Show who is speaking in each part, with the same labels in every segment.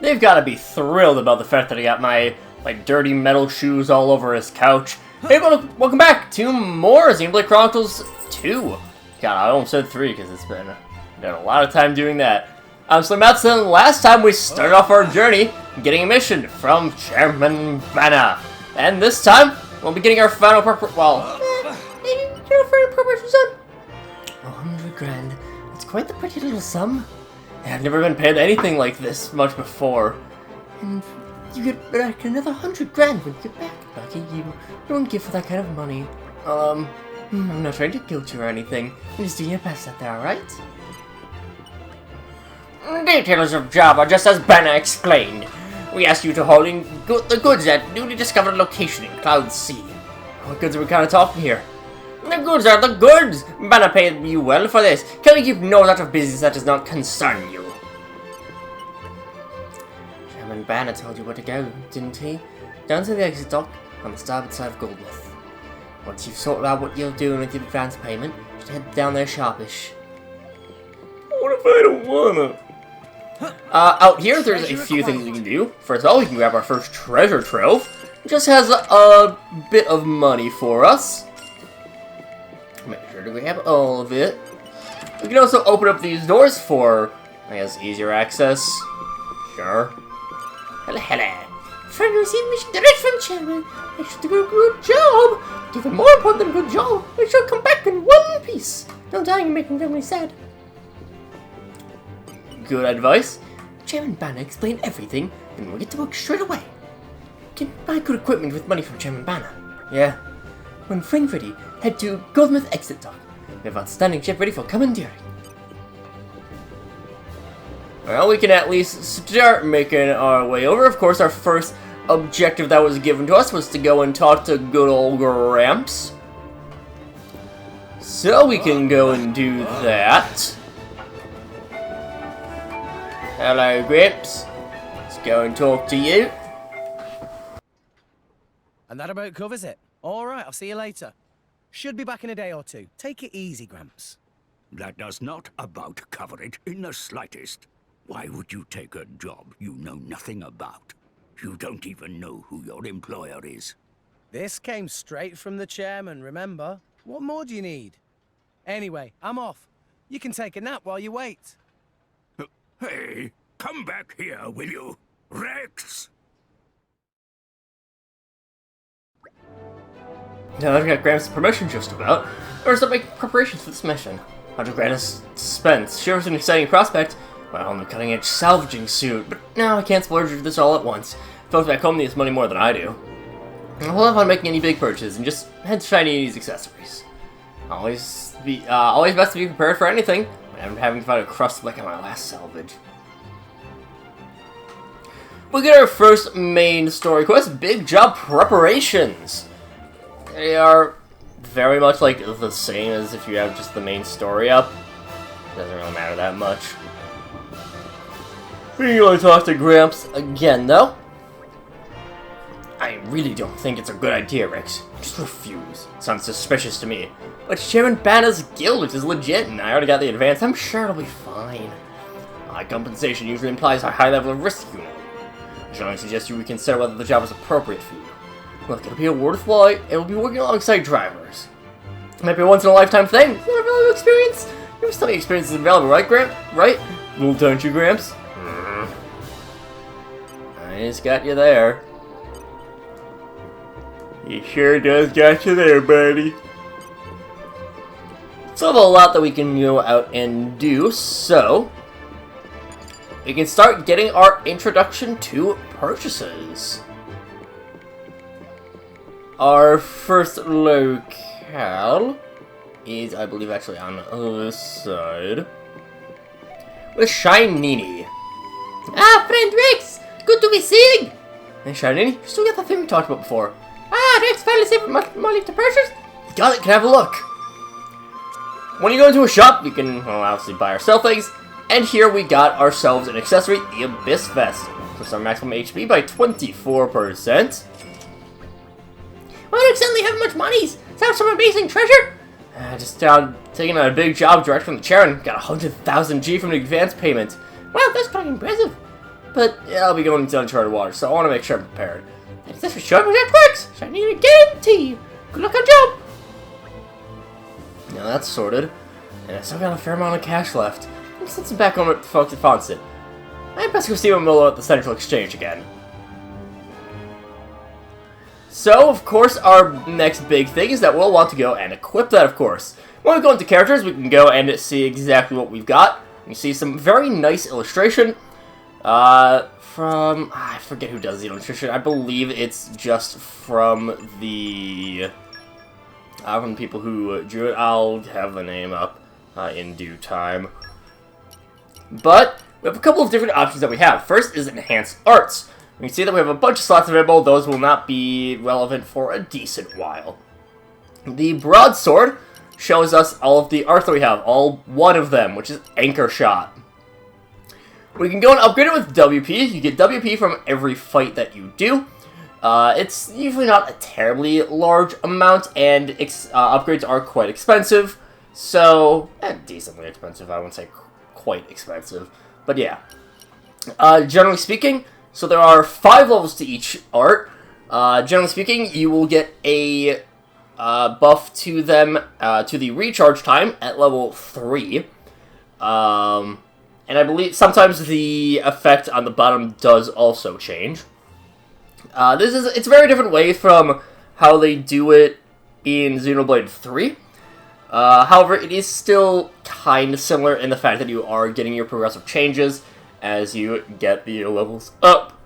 Speaker 1: They've got to be thrilled about the fact that I got my dirty metal shoes all over his couch. Hey, welcome back to more Xenoblade Chronicles 2. God, I almost said 3 because it's been a lot of time doing that. I'm SlayerMathis, and last time we started off our journey getting a mission from Chairman Banna. And this time, we'll be getting our final preparations done. 100 grand. It's quite the pretty little sum. I've never been paid anything like this much before. And you get back another 100 grand when you get back. Lucky you. Don't give for that kind of money. I'm not trying to guilt you or anything. I'm just doing your best out there, alright? Details of job are just as Banna explained. We ask you to haul in the goods at newly discovered location in Cloud Sea. What goods are we kind of talking here? The goods are the goods! Banna paid you well for this. Can we keep no out of business that does not concern you? Chairman Banna told you where to go, didn't he? Down to the exit dock on the starboard side of Goldmouth. Once you've sorted out what you're doing with the advance payment, just head down there sharpish. What if I don't wanna? Out here, there's a few things we can do. First of all, we can grab our first treasure trove. It just has a bit of money for us. Make sure to grab all of it. We can also open up these doors for, I guess, easier access. Sure. Hello. Friend received mission direct from Chairman. I should do a good job. But even more important than a good job, I shall come back in one piece. Don't die and make him family sad. Good advice. Chairman Banna explained everything, and we'll get to work straight away. Can buy good equipment with money from Chairman Banna. Yeah. When friend ready, head to Goldmouth exit dock. We have outstanding ship ready for commandeering. Well, we can at least start making our way over. Of course, our first objective that was given to us was to go and talk to good old Gramps. So we can go and do that. Hello, Gramps. Let's go and talk to you.
Speaker 2: And that about covers it. Alright, I'll see you later. Should be back in a day or two. Take it easy, Gramps.
Speaker 3: That does not about cover it in the slightest. Why would you take a job you know nothing about? You don't even know who your employer is.
Speaker 2: This came straight from the chairman, remember? What more do you need? Anyway, I'm off. You can take a nap while you wait.
Speaker 3: Hey, come back here, will you? Rex!
Speaker 1: Now that I've got Gramps' permission just about, or start making preparations for this mission. 100 grand is spent. Sure is an exciting prospect. Well, I'm a cutting-edge salvaging suit, but now I can't splurge this all at once. Folks back home need this money more than I do. I'll have fun making any big purchases and just head to Chinese accessories. Always best to be prepared for anything. I'm having to find a crust like on my last salvage. We'll get our first main story quest, Big Job Preparations. They are very much like the same as if you have just the main story up. Doesn't really matter that much. We can to talk to Gramps again, though. I really don't think it's a good idea, Rex. Just refuse. Sounds suspicious to me. But Chairman Banna's guild, which is legit, and I already got the advance, I'm sure it'll be fine. High compensation usually implies a high level of risk, you know. I should only suggest you reconsider whether the job is appropriate for you. Look, it'll be a worthwhile, it will be working alongside drivers. It might be a once-in-a-lifetime thing. It's not a valuable experience. You have some experience is available, right, Gramps? Right? Well, don't you, Gramps? I just got you there. He sure does got you there, buddy. So we have a lot that we can go out and do, so we can start getting our introduction to purchases. Our first locale is, I believe, actually on this side. With Shinini. Ah, friend Rex! Good to be seeing! Hey, Shinini, you still got that thing we talked about before. Ah, Rex finally saved money to purchase? You got it, can I have a look? When you go into a shop, you can, well, obviously buy or sell things. And here we got ourselves an accessory, the Abyss Vest. Plus our maximum HP by 24%. Why don't you suddenly have much money? Sounds some amazing treasure? Just taking on a big job direct from the chairman. Got 100,000 G from the advance payment. Wow, that's pretty impressive. but yeah, I'll be going into uncharted waters, so I want to make sure I'm prepared. Thanks for showing me that works, so I need a guarantee. Good luck on job. Now that's sorted, and I still got a fair amount of cash left. I'm sitting back on with folks at Fonset. I best go see Milo at the Central Exchange again. So, of course, our next big thing is that we'll want to go and equip that, of course. When we go into characters, we can go and see exactly what we've got. You see some very nice illustration from... I forget who does the illustration. I believe it's just from the people who drew it. I'll have the name up in due time. But we have a couple of different options that we have. First is Enhanced Arts. You can see that we have a bunch of slots available. Those will not be relevant for a decent while. The Broadsword shows us all of the arts that we have, all one of them, which is Anchor Shot. We can go and upgrade it with WP. You get WP from every fight that you do. It's usually not a terribly large amount, and upgrades are quite expensive. So, decently expensive. I wouldn't say quite expensive. But yeah. Generally speaking, so there are 5 levels to each art. Generally speaking, you will get a buff to them, to the recharge time at level 3. And I believe sometimes the effect on the bottom does also change. It's a very different way from how they do it in Xenoblade 3. However, it is still kind of similar in the fact that you are getting your progressive changes as you get the levels up.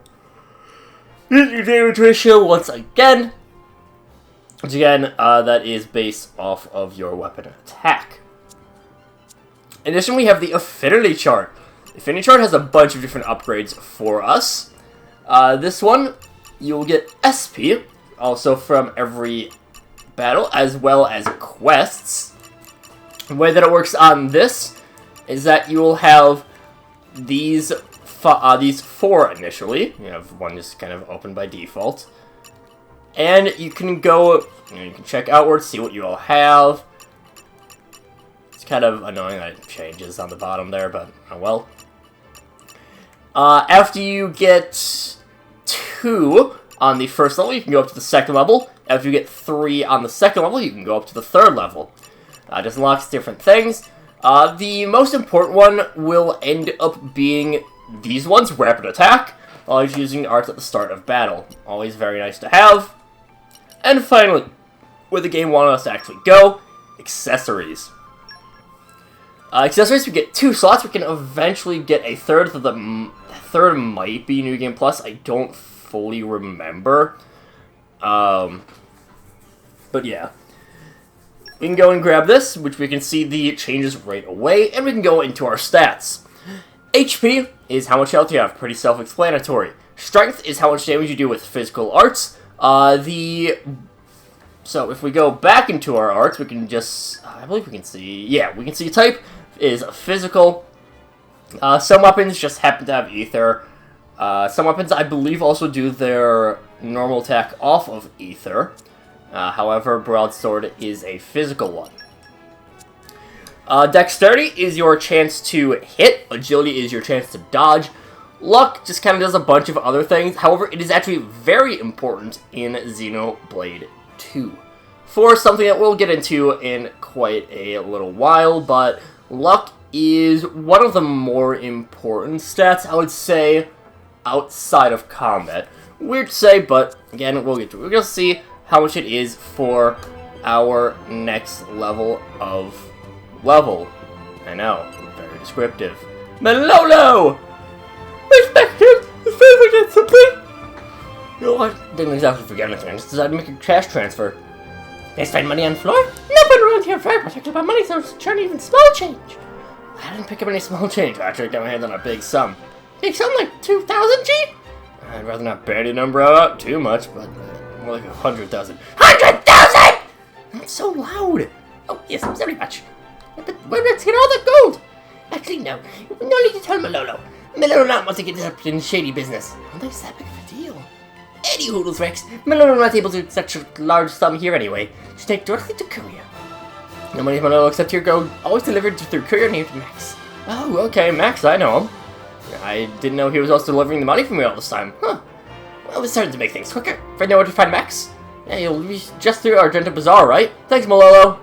Speaker 1: Your damage ratio once again. Which again, that is based off of your weapon attack. In addition, we have the Affinity Chart. The Affinity Chart has a bunch of different upgrades for us. This one, you'll get SP, also from every battle, as well as quests. The way that it works on this is that you will have these 4 initially. You have one just kind of open by default. And you can go, you can check outwards, see what you all have. It's kind of annoying that it changes on the bottom there, but oh well. After you get 2 on the first level, you can go up to the second level. After you get 3 on the second level, you can go up to the third level. Just unlocks different things. The most important one will end up being these ones, Rapid Attack. Always using arts at the start of battle. Always very nice to have. And finally, where the game wanted us to actually go, accessories. Accessories, we get 2 slots. We can eventually get a third. The third might be New Game Plus. I don't fully remember. But yeah. We can go and grab this, which we can see the changes right away, and we can go into our stats. HP is how much health you have, pretty self-explanatory. Strength is how much damage you do with physical arts. So if we go back into our arts, we can just, I believe we can see, yeah, we can see type is physical. Some weapons just happen to have ether. Some weapons, I believe, also do their normal attack off of ether. However, Broadsword is a physical one. Dexterity is your chance to hit. Agility is your chance to dodge. Luck just kind of does a bunch of other things. However, it is actually very important in Xenoblade 2. For something that we'll get into in quite a little while, but luck is one of the more important stats, I would say, outside of combat. Weird to say, but again, we'll get to it. We're going to see how much it is for our next level of level. I know, very descriptive. Malolo! Respected! If I forget something! You know what? Didn't exactly forget anything. I just decided to make a cash transfer. They spend money on the floor? Nobody around here very protected by money, so it's turn even small change. I didn't pick up any small change. I actually got my hands on a big sum. Big sum like 2,000 G? I'd rather not bear the number out too much, but more like 100,000. 100,000! That's so loud. Oh, yes, very much. But let's get all the gold. Actually, no. No need to tell Malolo. Malolo will not want to get up in shady business. I don't think it's that big of a deal. Any hoodles, Rex. Malolo not able to get such a large sum here anyway. Just take directly to courier. No money Malolo except here go always delivered through courier named Max. Oh, okay, Max, I know him. I didn't know he was also delivering the money for me all this time. Huh. Well, this started to make things quicker. If I know where to find Max, yeah, you'll be just through Argenta Bazaar, right? Thanks, Malolo.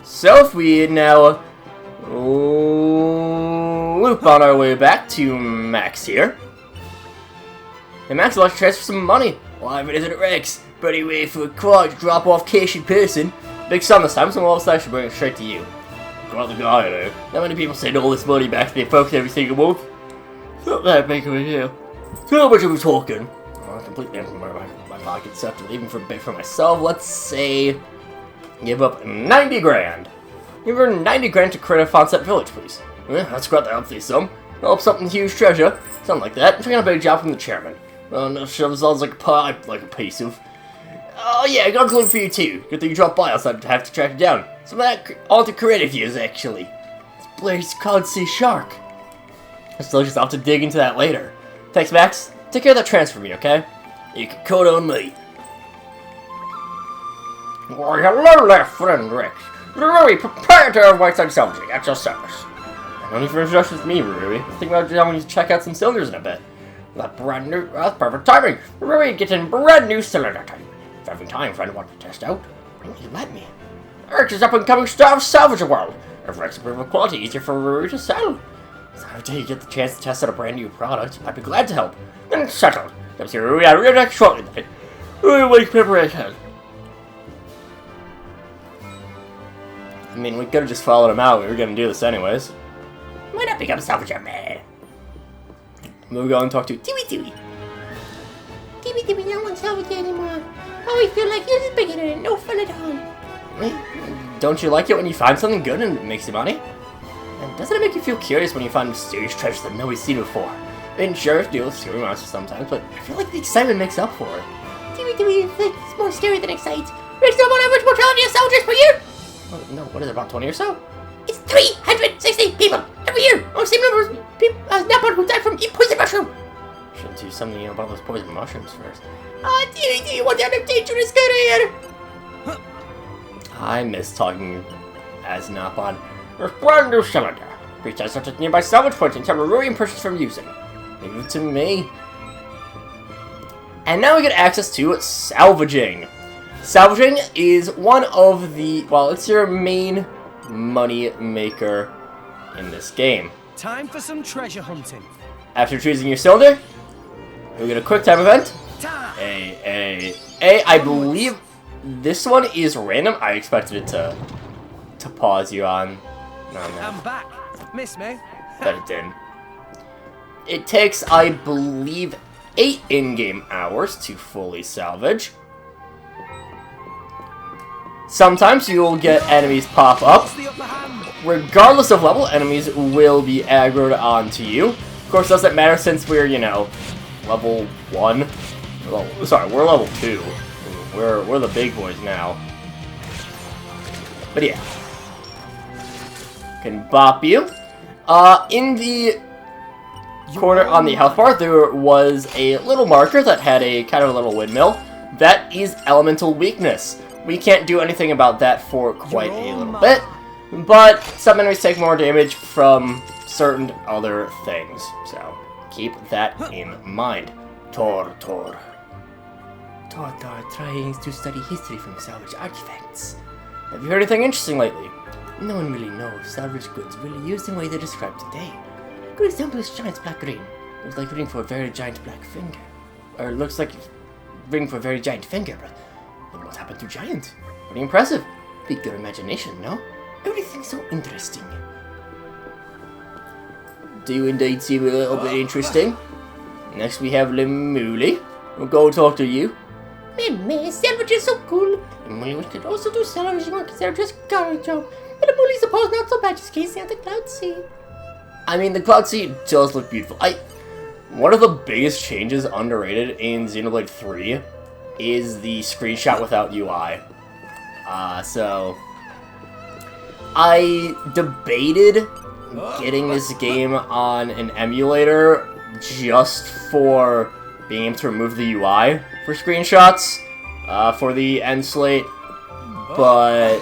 Speaker 1: So if we now loop on our way back to Max here. And Max would like to transfer some money. Well, I isn't it Rex? But anyway, for a quad drop-off cash in person. Big sum this time, so all I should bring it straight to you. Got the guy there. Not many people send all this money back to their folks every single month. It's not that big of a deal. So how much are we talking? Oh, completely empty my pocket stuff to leave for a bit for myself. Let's say give up 90 grand. Give her 90 grand to create a Fonset village, please. Let's grab that up for some. Help something huge treasure. Something like that. I'm trying a big job from the chairman. No, sure, sounds like a pie, like a piece of. Oh yeah, I got a clue for you too. Good thing you dropped by, else I'd have to track you down. Some of that all the creative views, actually. This Blaze called Sea Shark. I still just have to dig into that later. Thanks, Max. Take care of that transfer for me, okay? You can code on me. Why, hello there, friend Rex. Rui, proprietor of Whiteside Salvaging, at your service. No need for introductions to me, Rui. I think about telling you to check out some cylinders in a bit. That brand new, that's perfect timing. Rui, getting brand new cylinder type. If having time, friend, want to test out, you let me. Rex is up and coming star of salvage world. If Rex improves quality, easier for Rui to sell. So after you get the chance to test out a brand new product, I'd be glad to help. Then settled. Come see Rui, I'll react shortly then. Rui, wake preparation. I mean, we could have just followed him out. We were going to do this anyways. Why not become salvager man? We'll go and talk to Tiwi Tiwi. Tiwi Tiwi don't want salvage anymore. Oh, we feel like you're just bigger and no fun at all. Don't you like it when you find something good and it makes you money? And doesn't it make you feel curious when you find mysterious treasures that nobody's seen before? I mean, sure, deal with scary monsters sometimes, but I feel like the excitement makes up for it. Tiwi Tiwi, it's more scary than excites. Reach no more average mortality of soldiers per year! Oh, no, what is it, about 20 or so? It's 360 people every year! Oh, same number of people as Napa who died from eating poison mushroom! Should do something about those poison mushrooms first. Do you want that dangerous good here? I miss talking as Napan. There's brand new cylinder. Reach out such a nearby salvage point and tell Rui and purchase from using. Leave it to me. And now we get access to salvaging. Salvaging is one of the, well, it's your main money maker in this game.
Speaker 2: Time for some treasure hunting.
Speaker 1: After choosing your cylinder, we get a quick time event. I believe this one is random. I expected it to pause you on. No.
Speaker 2: I'm back. Miss me?
Speaker 1: But it didn't. It takes, I believe, 8 in-game hours to fully salvage. Sometimes you'll get enemies pop up. Regardless of level, enemies will be aggroed onto you. Of course, it doesn't matter since we're, level 1. Well, sorry, we're level 2. We're the big boys now. But yeah. Can bop you. In the corner on the health bar, there was a little marker that had a kind of a little windmill. That is elemental weakness. We can't do anything about that for quite a little bit, but some enemies take more damage from certain other things, so keep that in mind. Tor, trying to study history from salvage artifacts. Have you heard anything interesting lately? No one really knows salvage goods really used in the way they're described today. A good example is giant black ring. Looks like ring for a very giant black finger. Or looks like ring for a very giant finger, but what happened to giant? Pretty impressive. Pique your imagination, no? Everything's so interesting. Do you indeed seem a little bit interesting? Next we have Lemuli. We'll go talk to you. Meme, salvage is so cool. Lemuli could also do salvage monkeys that are just garbage job. But Lemuli's suppose not so bad, just casing out the Cloud Sea. I mean, the Cloud Sea does look beautiful. One of the biggest changes underrated in Xenoblade 3 is the screenshot without UI. So I debated getting this game on an emulator just for being able to remove the UI for screenshots for the end slate, but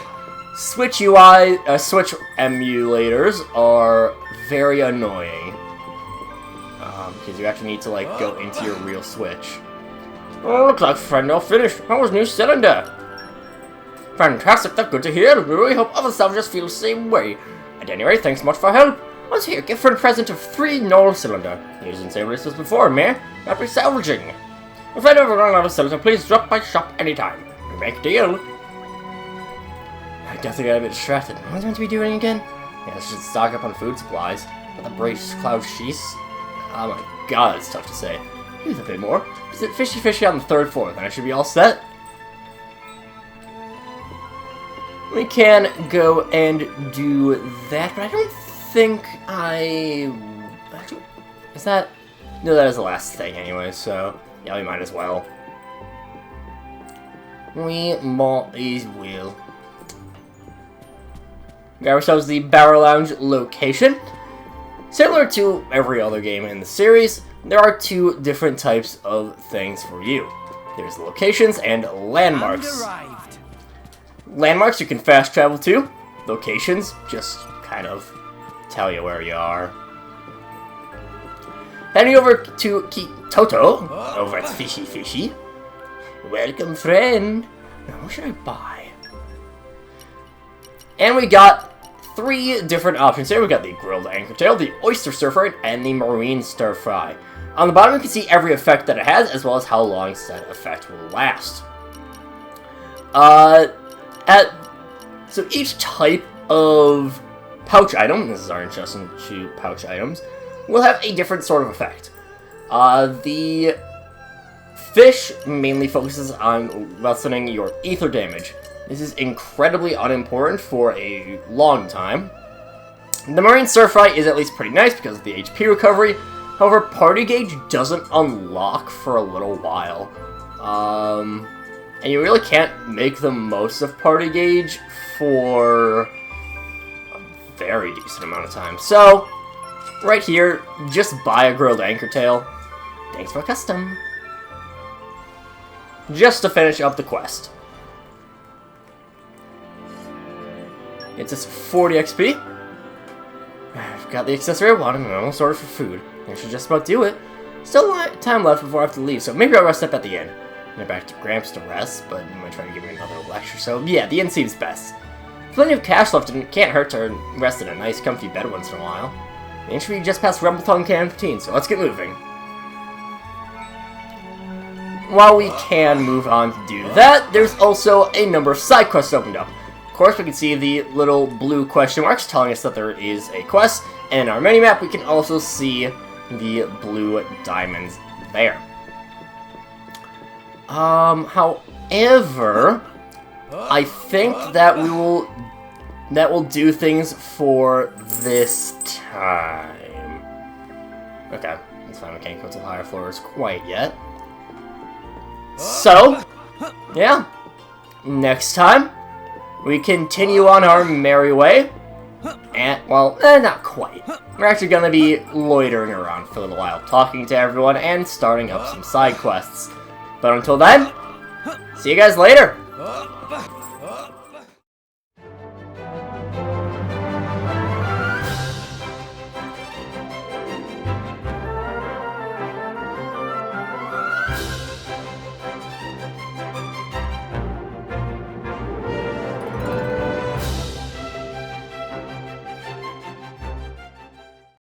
Speaker 1: Switch UI, Switch emulators are very annoying. Because you actually need to, like, go into your real switch. Oh, looks like friend finished. How was new cylinder? Fantastic, that's good to hear. We really hope other salvagers feel the same way. At any rate, thanks so much for help. Let's here, give friend a present of 3 null cylinder. Used in same races before, man. Happy salvaging. If I ever run out of cylinder, please drop by shop anytime. We make a deal. I guess I got a bit distracted. What was I meant to be doing again? Yeah, I should stock up on food supplies. With the brace cloud sheaths. Oh my god, it's tough to say. Here's a bit more. Visit Fishy on the 3rd floor, then I should be all set. We can go and do that, but I don't think is that? No, that is the last thing anyway, so yeah, we might as well. We might as well. Got ourselves the Barrel Lounge location. Similar to every other game in the series, there are 2 different types of things for you. There's locations and landmarks. Landmarks you can fast travel to. Locations just kind of tell you where you are. Heading over to Toto, over at Fishy. Welcome, friend. Now, what should I buy? And we got 3 different options here. We got the Grilled Anchortail, the Oyster Stir-Fry, and the Marine Stir-Fry. On the bottom, you can see every effect that it has, as well as how long said effect will last. So each type of pouch item, this is our introduction to pouch items, will have a different sort of effect. The fish mainly focuses on lessening your ether damage. This is incredibly unimportant for a long time. The Marine Stir-Fry is at least pretty nice because of the HP recovery. However, Party Gauge doesn't unlock for a little while. And you really can't make the most of Party Gauge for a very decent amount of time. So, right here, just buy a Grilled Anchortail. Thanks for custom. Just to finish up the quest. It's just 40 XP. I've got the accessory I wanted and I'm almost ordered for food. I should just about do it. Still a lot of time left before I have to leave, so maybe I'll rest up at the inn. Get back to Gramps to rest, but I'm gonna try to give me another lecture, so yeah, the inn seems best. Plenty of cash left and it can't hurt to rest in a nice comfy bed once in a while. The inn should be just past Rumblethorn Canteen, so let's get moving. While we can move on to do that, there's also a number of side quests opened up. Of course, we can see the little blue question marks telling us that there is a quest, and in our minimap we can also see the blue diamonds there. However, I think that will do things for this time. Okay, that's fine, we can't go to the higher floors quite yet. So, yeah, next time, we continue on our merry way, and, well, not quite. We're actually going to be loitering around for a little while, talking to everyone, and starting up some side quests. But until then, see you guys later!